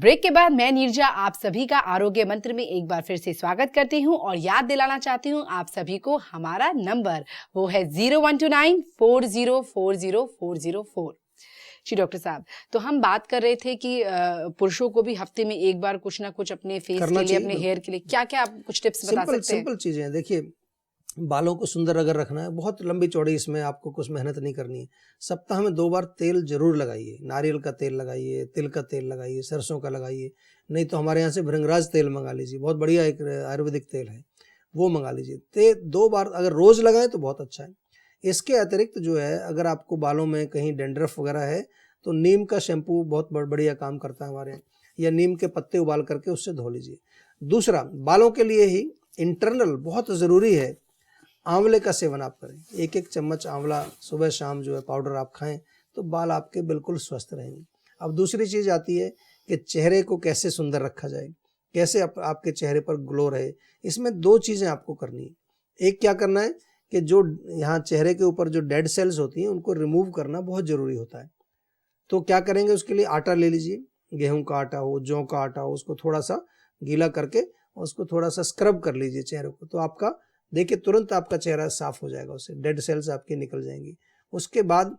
Break के बाद मैं नीरजा आप सभी का आरोग्य मंत्र में एक बार फिर से स्वागत करती हूं और याद दिलाना चाहती हूं आप सभी को हमारा नंबर वो है 0129404004। जी डॉक्टर साहब, तो हम बात कर रहे थे कि पुरुषों को भी हफ्ते में एक बार कुछ ना कुछ अपने फेस के लिए, अपने हेयर के लिए क्या क्या आप कुछ टिप्स बता सकते हैं? सिंपल चीजें हैं। देखिए, बालों को सुंदर अगर रखना है, बहुत लंबी चौड़ी इसमें आपको कुछ मेहनत नहीं करनी है। सप्ताह में 2 बार तेल जरूर लगाइए। नारियल का तेल लगाइए, तिल का तेल लगाइए, सरसों का लगाइए, नहीं तो हमारे यहाँ से भृंगराज तेल मंगा लीजिए, बहुत बढ़िया एक आयुर्वेदिक तेल है, वो मंगा लीजिए। 2 बार अगर रोज लगाएं तो बहुत अच्छा है। इसके अतिरिक्त जो है, अगर आपको बालों में कहीं डेंड्रफ वगैरह है तो नीम का शैम्पू बहुत बढ़िया काम करता है हमारे यहाँ, या नीम के पत्ते उबाल करके उससे धो लीजिए। दूसरा, बालों के लिए ही इंटरनल बहुत ज़रूरी है, आंवले का सेवन आप करें। 1-1 चम्मच आंवला सुबह शाम जो है पाउडर आप खाएं तो बाल आपके बिल्कुल स्वस्थ रहेंगे। अब दूसरी चीज़ आती है कि चेहरे को कैसे सुंदर रखा जाए, कैसे आपके चेहरे पर ग्लो रहे। इसमें 2 चीज़ें आपको करनी है। एक क्या करना है कि जो यहाँ चेहरे के ऊपर जो डेड सेल्स होती हैं उनको रिमूव करना बहुत ज़रूरी होता है। तो क्या करेंगे, उसके लिए आटा ले लीजिए, गेहूं का आटा हो, जौ का आटा हो, उसको थोड़ा सा गीला करके उसको थोड़ा सा स्क्रब कर लीजिए चेहरे को, तो आपका देखिए तुरंत आपका चेहरा साफ हो जाएगा, उससे डेड सेल्स आपकी निकल जाएंगी। उसके बाद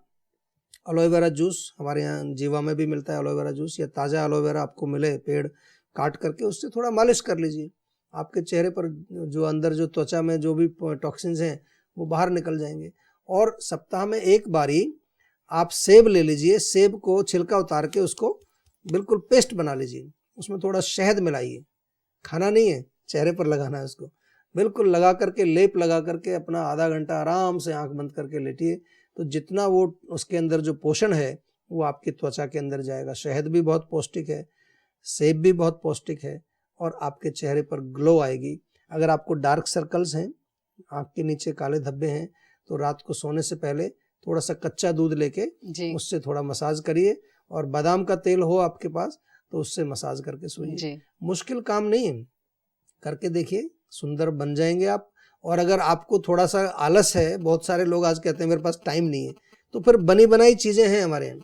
एलोवेरा जूस, हमारे यहाँ जीवा में भी मिलता है एलोवेरा जूस, या ताज़ा एलोवेरा आपको मिले पेड़ काट करके उससे थोड़ा मालिश कर लीजिए। आपके चेहरे पर जो अंदर जो त्वचा में जो भी टॉक्सिन्स हैं वो बाहर निकल जाएंगे। और सप्ताह में 1 बारी आप सेब ले लीजिए, सेब को छिलका उतार के उसको बिल्कुल पेस्ट बना लीजिए, उसमें थोड़ा शहद मिलाइए, खाना नहीं है, चेहरे पर लगाना है उसको, बिल्कुल लगा करके लेप लगा करके अपना आधा घंटा आराम से आंख बंद करके लेटिए, तो जितना वो उसके अंदर जो पोषण है वो आपकी त्वचा के अंदर जाएगा। शहद भी बहुत पौष्टिक है, सेब भी बहुत पौष्टिक है, और आपके चेहरे पर ग्लो आएगी। अगर आपको डार्क सर्कल्स हैं, आंख के नीचे काले धब्बे हैं, तो रात को सोने से पहले थोड़ा सा कच्चा दूध लेके उससे थोड़ा मसाज करिए, और बादाम का तेल हो आपके पास तो उससे मसाज करके सोइए। मुश्किल काम नहीं है, करके देखिए, सुंदर बन जाएंगे आप। और अगर आपको थोड़ा सा आलस है, बहुत सारे लोग आज कहते हैं मेरे पास टाइम नहीं है, तो फिर बनी बनाई चीज़ें हैं हमारे यहाँ।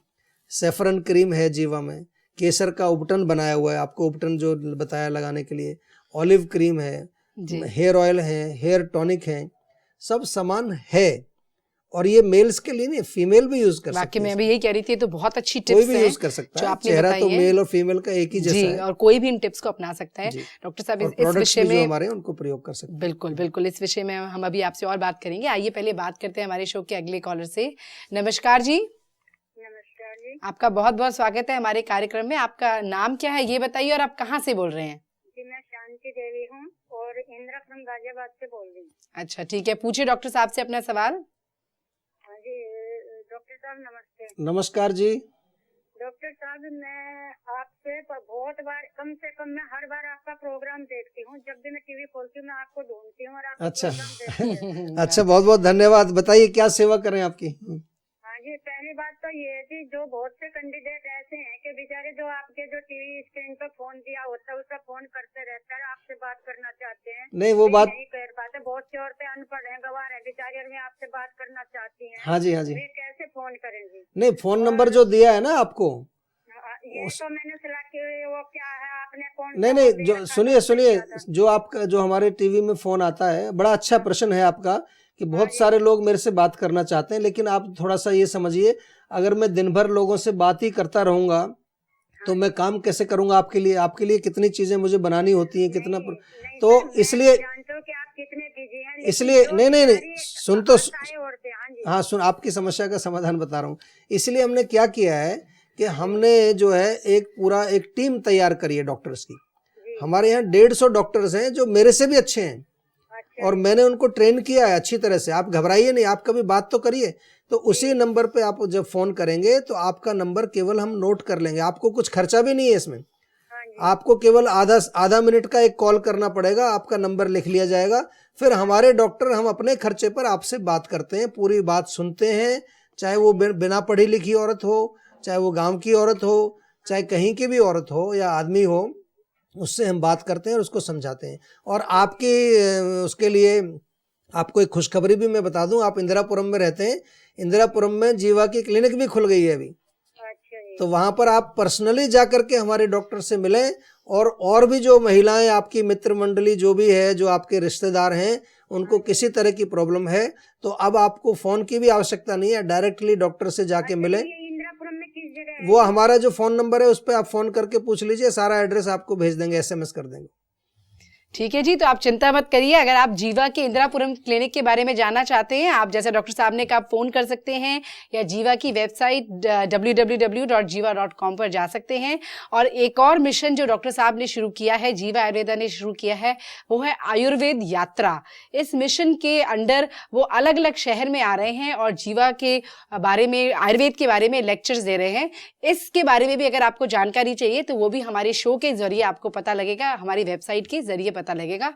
सेफरन क्रीम है जीवा में, केसर का उपटन बनाया हुआ है, आपको उपटन जो बताया लगाने के लिए, ऑलिव क्रीम है, हेयर ऑयल है, हेयर टॉनिक है, सब सामान है। और ये मेल्स के लिए नहीं, फीमेल भी यूज कर सकते हैं। मैं भी यही कह रही थी, तो बहुत अच्छी टिप्स कोई भी यूज कर सकता है, चेहरा तो मेल और फीमेल का एक ही जैसा है, और कोई भी इन टिप्स को अपना सकता है। डॉक्टर साहब, इस विषय में हमारे उनको प्रयोग कर सकते हैं। बिल्कुल बिल्कुल, इस विषय में हम अभी आपसे और बात करेंगे। आइए पहले बात करते हैं हमारे शो के अगले कॉलर से। नमस्कार जी। नमस्कार जी। आपका बहुत बहुत स्वागत है हमारे कार्यक्रम में। आपका नाम क्या है ये बताइए, और आप कहाँ से बोल रहे हैं? जी, मैं शांति देवी हूँ और इंदिरा फ्रॉम गाजियाबाद से बोल रही हूँ। अच्छा, ठीक है, पूछिए डॉक्टर साहब से अपना सवाल। जी डॉक्टर साहब नमस्ते। नमस्कार जी। डॉक्टर साहब, मैं आपसे बहुत बार, कम से कम मैं हर बार आपका प्रोग्राम देखती हूँ। जब भी मैं टीवी खोलती हूँ मैं आपको ढूंढती हूँ और आपका अच्छा अच्छा, बहुत बहुत धन्यवाद। बताइए क्या सेवा करें आपकी? हाँ जी, पहली बात तो ये थी, जो बहुत से कैंडिडेट ऐसे हैं कि बेचारे जो आपके जो टीवी स्क्रीन पर फोन दिया होता है उसका फोन करते रहता है, आपसे बात करना चाहते हैं, नहीं वो बात नहीं कर पाते। बहुत सी औरतें अनपढ़ हैं, गवार हैं बेचारी, और आपसे बात करना चाहती हैं। हाँ जी, हाँ जी। वे कैसे फोन करेंगी? नहीं, फोन नंबर जो दिया है ना आपको, ये तो मैंने सुना कि वो क्या है, आपने कौन? नहीं, जो सुनिए, जो आपका जो हमारे टीवी में फोन आता है, बड़ा अच्छा प्रश्न है आपका कि बहुत सारे लोग मेरे से बात करना चाहते हैं, लेकिन आप थोड़ा सा ये समझिए, अगर मैं दिन भर लोगों से बात ही करता रहूंगा तो मैं काम कैसे करूंगा आपके लिए? आपके लिए कितनी चीजें मुझे बनानी होती हैं, कितना तो इसलिए नहीं सुन तो, हाँ सुन, आपकी समस्या का समाधान बता रहा हूँ। इसलिए हमने क्या किया है कि हमने जो है पूरा एक टीम तैयार करी है डॉक्टर्स की। हमारे यहाँ 150 डॉक्टर्स हैं जो मेरे से भी अच्छे हैं, और मैंने उनको ट्रेन किया है अच्छी तरह से। आप घबराइए नहीं, आप कभी बात तो करिए। तो उसी नंबर पे आप जब फोन करेंगे तो आपका नंबर केवल हम नोट कर लेंगे, आपको कुछ खर्चा भी नहीं है इसमें। आपको केवल आधा मिनट का एक कॉल करना पड़ेगा, आपका नंबर लिख लिया जाएगा, फिर हमारे डॉक्टर हम अपने खर्चे पर आपसे बात करते हैं, पूरी बात सुनते हैं, चाहे वो बिना पढ़ी लिखी औरत हो, चाहे वो गाँव की औरत हो, चाहे कहीं की भी औरत हो या आदमी हो, उससे हम बात करते हैं और उसको समझाते हैं। और आपके उसके लिए आपको एक खुशखबरी भी मैं बता दूं, आप इंदिरापुरम में रहते हैं, इंदिरापुरम में जीवा की क्लिनिक भी खुल गई है अभी। तो वहां पर आप पर्सनली जा करके हमारे डॉक्टर से मिलें, और भी जो महिलाएं आपकी मित्र मंडली जो भी है, जो आपके रिश्तेदार हैं, उनको किसी तरह की प्रॉब्लम है तो अब आपको फोन की भी आवश्यकता नहीं है, डायरेक्टली डॉक्टर से जाके मिलें। इंदिरापुरम में किस जगह है? वो हमारा जो फोन नंबर है उस पर आप फोन करके पूछ लीजिए, सारा एड्रेस आपको भेज देंगे, SMS कर देंगे। ठीक है जी, तो आप चिंता मत करिए। अगर आप जीवा के इंदिरापुरम क्लिनिक के बारे में जानना चाहते हैं, आप जैसे डॉक्टर साहब ने कहा फोन कर सकते हैं या जीवा की वेबसाइट www.jiva.com पर जा सकते हैं। और एक और मिशन जो डॉक्टर साहब ने शुरू किया है, जीवा आयुर्वेदा ने शुरू किया है, वो है आयुर्वेद यात्रा। इस मिशन के अंडर वो अलग अलग शहर में आ रहे हैं और जीवा के बारे में, आयुर्वेद के बारे में लेक्चर्स दे रहे हैं। इसके बारे में भी अगर आपको जानकारी चाहिए तो वो भी हमारे शो के जरिए आपको पता लगेगा, हमारी वेबसाइट के जरिए पता लगेगा।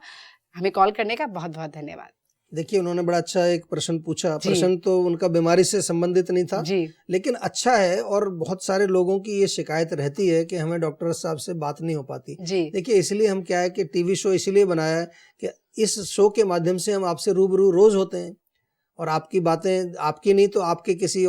हमें कॉल करने का बहुत बहुत धन्यवाद। देखिए, उन्होंने बड़ा अच्छा एक प्रश्न पूछा। प्रश्न तो उनका बीमारी से संबंधित नहीं था जी, लेकिन अच्छा है। और बहुत सारे लोगों की ये शिकायत रहती है कि हमें डॉक्टर साहब से बात नहीं हो पाती। देखिए, इसलिए हम क्या है कि टीवी शो इसलिए बनाया है कि इस शो के माध्यम से हम आपसे रूबरू रोज होते हैं और आपकी बातें, आपकी नहीं तो आपके किसी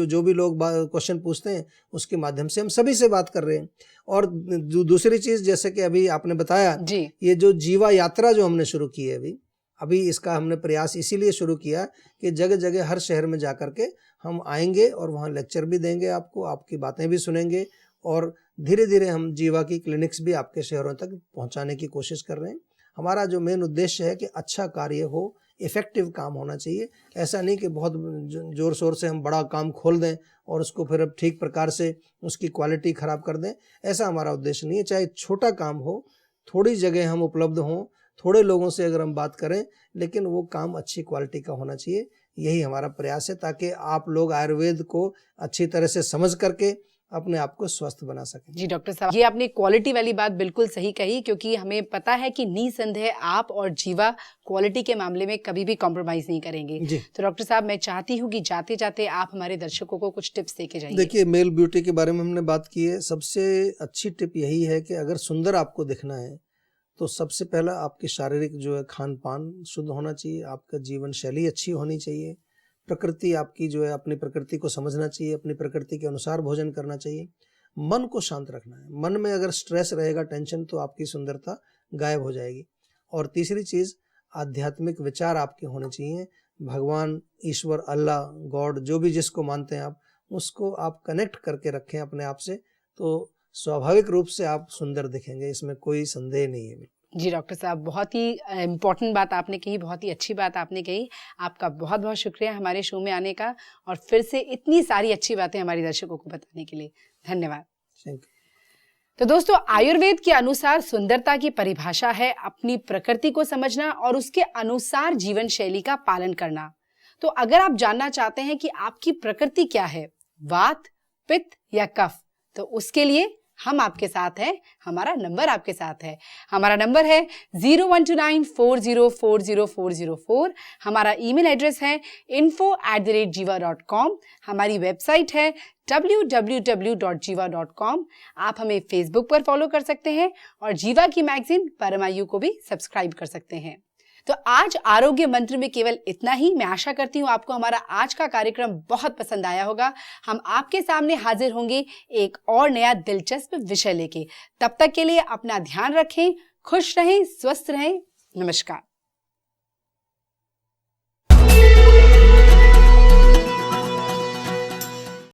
जो भी लोग क्वेश्चन पूछते हैं उसके माध्यम से हम सभी से बात कर रहे हैं। और दूसरी चीज, जैसे कि अभी आपने बताया जी, ये जो जीवा यात्रा जो हमने शुरू की है अभी इसका हमने प्रयास इसीलिए शुरू किया कि जगह जगह हर शहर में जा करके हम आएंगे और वहाँ लेक्चर भी देंगे, आपको आपकी बातें भी सुनेंगे और धीरे धीरे हम जीवा की क्लिनिक्स भी आपके शहरों तक पहुँचाने की कोशिश कर रहे हैं। हमारा जो मेन उद्देश्य है कि अच्छा कार्य हो, इफेक्टिव काम होना चाहिए। ऐसा नहीं कि बहुत जोर शोर से हम बड़ा काम खोल दें और उसको फिर अब ठीक प्रकार से उसकी क्वालिटी खराब कर दें, ऐसा हमारा उद्देश्य नहीं है। चाहे छोटा काम हो, थोड़ी जगह हम उपलब्ध हों, थोड़े लोगों से अगर हम बात करें, लेकिन वो काम अच्छी क्वालिटी का होना चाहिए। यही हमारा प्रयास है ताकि आप लोग आयुर्वेद को अच्छी तरह से समझ करके अपने आप को स्वस्थ बना सकें। जी डॉक्टर साहब, ये आपने क्वालिटी वाली बात बिल्कुल सही कही, क्योंकि हमें पता है कि निसंदेह आप और जीवा क्वालिटी के मामले में कभी भी कॉम्प्रोमाइज नहीं करेंगे। तो डॉक्टर साहब, मैं चाहती हूँ कि जाते जाते आप हमारे दर्शकों को कुछ टिप्स देके जाइए। देखिए, मेल ब्यूटी के बारे में हमने बात की है। सबसे अच्छी टिप यही है कि अगर सुंदर आपको दिखना है तो सबसे पहला आपकी शारीरिक जो है खान पान शुद्ध होना चाहिए, आपका जीवन शैली अच्छी होनी चाहिए, प्रकृति आपकी जो है अपनी प्रकृति को समझना चाहिए, अपनी प्रकृति के अनुसार भोजन करना चाहिए, मन को शांत रखना है। मन में अगर स्ट्रेस रहेगा, टेंशन, तो आपकी सुंदरता गायब हो जाएगी। और तीसरी चीज़, आध्यात्मिक विचार आपके होने चाहिए। भगवान, ईश्वर, अल्लाह, गॉड, जो भी जिसको मानते हैं आप, उसको आप कनेक्ट करके रखें अपने आप से, तो स्वाभाविक रूप से आप सुंदर दिखेंगे, इसमें कोई संदेह नहीं है। जी डॉक्टर साहब, बहुत ही इम्पोर्टेंट बात आपने कही, बहुत ही अच्छी बात आपने कही। आपका बहुत बहुत शुक्रिया हमारे शो में आने का और फिर से इतनी सारी अच्छी बातें हमारे दर्शकों को बताने के लिए। धन्यवाद। तो दोस्तों, आयुर्वेद के अनुसार सुंदरता की परिभाषा है अपनी प्रकृति को समझना और उसके अनुसार जीवन शैली का पालन करना। तो अगर आप जानना चाहते हैं कि आपकी प्रकृति क्या है, वात, पित्त या कफ, तो उसके लिए हम आपके साथ हैं, हमारा नंबर आपके साथ है। हमारा नंबर है 012940400404। हमारा ईमेल एड्रेस है info@jiva.com। हमारी वेबसाइट है www.jiva.com। आप हमें फेसबुक पर फॉलो कर सकते हैं और जीवा की मैगजीन परमायु को भी सब्सक्राइब कर सकते हैं। तो आज आरोग्य मंत्र में केवल इतना ही। मैं आशा करती हूँ आपको हमारा आज का कार्यक्रम बहुत पसंद आया होगा। हम आपके सामने हाजिर होंगे एक और नया दिलचस्प विषय लेके। तब तक के लिए अपना ध्यान रखें, खुश रहें, स्वस्थ रहें। नमस्कार।